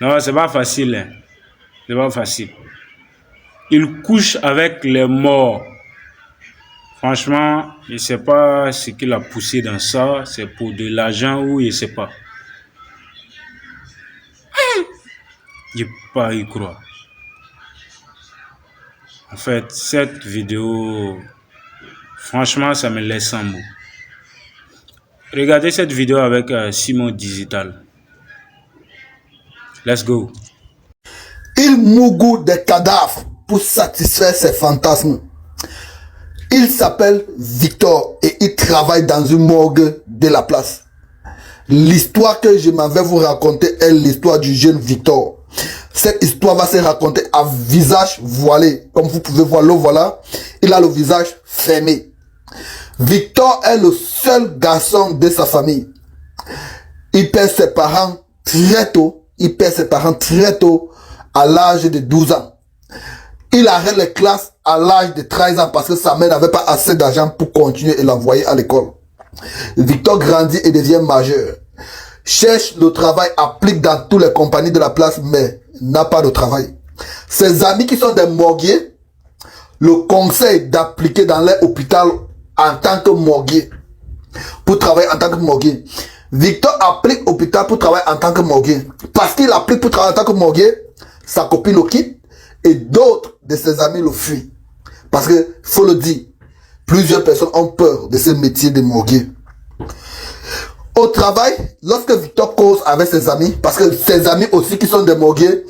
Non, c'est pas facile. Hein. C'est pas facile. Il couche avec les morts. Franchement, je ne sais pas ce qui l'a poussé dans ça. C'est pour de l'argent ou je ne sais pas. Je ne peux pas y croire. En fait, cette vidéo, franchement, ça me laisse sans mots. Regardez cette vidéo avec Simon Digital. Let's go. Il mougou des cadavres pour satisfaire ses fantasmes. Il s'appelle Victor et il travaille dans une morgue de la place. L'histoire que je m'avais vous raconter est l'histoire du jeune Victor. Cette histoire va se raconter à visage voilé. Comme vous pouvez voir, le voilà. Il a le visage fermé. Victor est le seul garçon de sa famille. Il perd ses parents très tôt. Il perd ses parents très tôt à l'âge de 12 ans. Il arrête les classes à l'âge de 13 ans parce que sa mère n'avait pas assez d'argent pour continuer et l'envoyer à l'école. Victor grandit et devient majeur. Cherche le travail, applique dans toutes les compagnies de la place, mais n'a pas de travail. Ses amis qui sont des morguiers le conseillent d'appliquer dans leur hôpital en tant que morguier. Pour travailler en tant que morguier. Victor applique au hôpital pour travailler en tant que morguier. Parce qu'il applique pour travailler en tant que morguier, sa copine le quitte et d'autres de ses amis le fuient. Parce que, faut le dire, plusieurs personnes ont peur de ce métier de morguier. Au travail, lorsque Victor cause avec ses amis, parce que ses amis aussi qui sont des morguiers,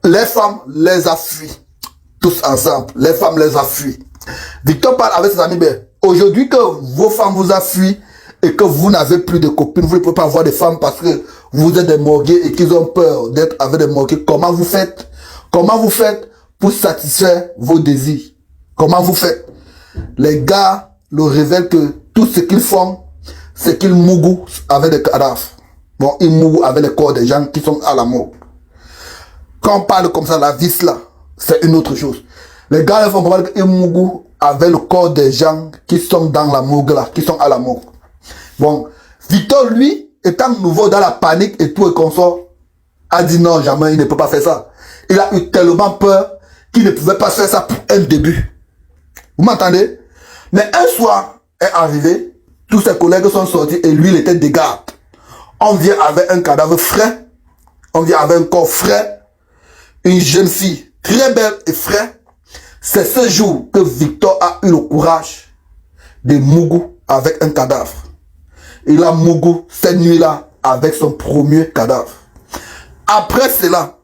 les femmes les a fui. Tous ensemble, les femmes les a fui. Victor parle avec ses amis, mais aujourd'hui que vos femmes vous a fui et que vous n'avez plus de copines, vous ne pouvez pas avoir de femmes parce que vous êtes des morguiers et qu'ils ont peur d'être avec des morguiers. Comment vous faites? Comment vous faites pour satisfaire vos désirs? Comment vous faites? Les gars le révèlent que tout ce qu'ils font, c'est qu'ils mougou avec des cadavres. Bon, ils mougou avec les corps des gens qui sont à la mort. Quand on parle comme ça, la vis là, c'est une autre chose. Les gars, ils font comprendre qu'ils mougou avec le corps des gens qui sont dans la morgue là, qui sont à la mort. Bon, Victor, lui, étant nouveau dans la panique et tout et consort, a dit non, jamais, il ne peut pas faire ça. Il a eu tellement peur qu'il ne pouvait pas faire ça pour un début. Vous m'entendez? Mais un soir est arrivé, tous ses collègues sont sortis et lui, il était de garde. On vient avec un cadavre frais, on vient avec un corps frais, une jeune fille très belle et frais. C'est ce jour que Victor a eu le courage de mougou avec un cadavre. Il a mougou cette nuit-là avec son premier cadavre. Après cela,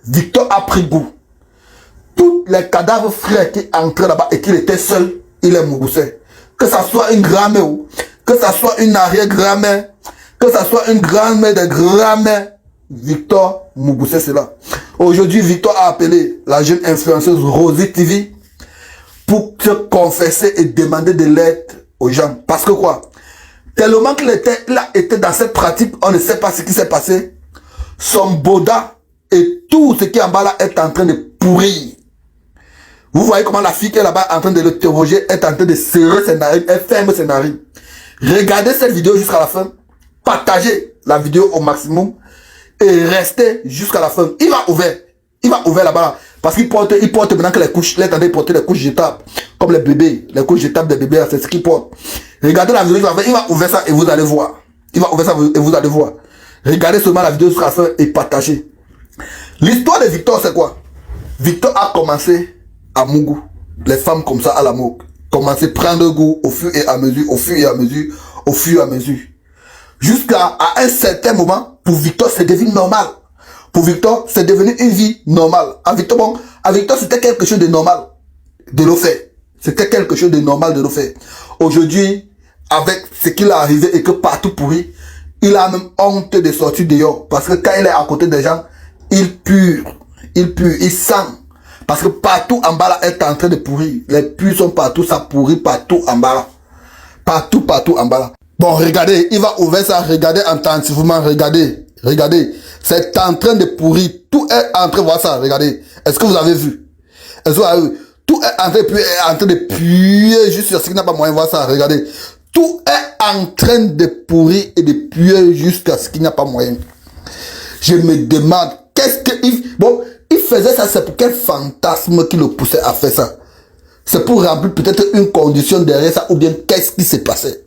Victor a pris goût. Tous les cadavres frais qui entraient là-bas et qu'il était seul, il les mougoussait. Que ça soit une grand-mère, que ça soit une arrière-grand-mère, que ça soit une grand-mère de grand-mère, Victor mougoussait cela. Aujourd'hui, Victor a appelé la jeune influenceuse Rosie TV pour se confesser et demander de l'aide aux gens. Parce que quoi? Tellement qu'il a été dans cette pratique, on ne sait pas ce qui s'est passé. Son boda et tout ce qui est en bas là est en train de pourrir. Vous voyez comment la fille qui est là-bas en train de l'interroger est en train de serrer ses narines, elle ferme ses narines. Regardez cette vidéo jusqu'à la fin. Partagez la vidéo au maximum et restez jusqu'à la fin. Il va ouvrir là-bas parce qu'il porte maintenant que les couches, il est en train de porter les couches jetables comme les bébés, les couches jetables des bébés, c'est ce qu'il porte. Regardez la vidéo, il va ouvrir ça et vous allez voir. Il va ouvrir ça et vous allez voir. Regardez seulement la vidéo jusqu'à la fin et partagez. L'histoire de Victor, c'est quoi? Victor a commencé à mougou. Les femmes comme ça à la moque. Commencé à prendre goût au fur et à mesure, au fur et à mesure, au fur et à mesure. Jusqu'à un certain moment, pour Victor, c'est devenu normal. Pour Victor, c'est devenu une vie normale. À Victor, bon, à Victor, c'était quelque chose de normal de le faire. C'était quelque chose de normal de le faire. Aujourd'hui, avec ce qu'il est arrivé et que partout pourri, il a même honte de sortir dehors. Parce que quand il est à côté des gens, il pue, il sent. Parce que partout en bas là est en train de pourrir. Les puits sont partout, ça pourrit partout en bas là. Partout en bas là. Bon, regardez, il va ouvrir ça, regardez attentivement, regardez. C'est en train de pourrir. Tout est en train de voir ça, regardez. Est-ce que vous avez vu? Est-ce que vous avez vu? Tout est en train de puer juste sur ce qui n'a pas moyen de voir ça, regardez. Tout est en train de pourrir et de puer jusqu'à ce qu'il n'y a pas moyen. Je me demande, qu'est-ce qu'il... Bon, il faisait ça, c'est pour quel fantasme qui le poussait à faire ça? C'est pour remplir peut-être une condition derrière ça, ou bien qu'est-ce qui s'est passé?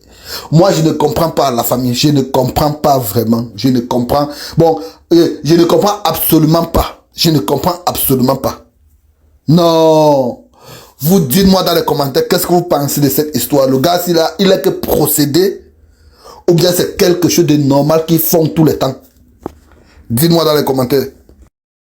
Moi, je ne comprends pas la famille, je ne comprends pas vraiment, je ne comprends... Bon, je ne comprends absolument pas. Je ne comprends absolument pas. Non. Vous dites-moi dans les commentaires, qu'est-ce que vous pensez de cette histoire? Le gars, il a que procédé, ou bien c'est quelque chose de normal qu'ils font tout le temps? Dites-moi dans les commentaires.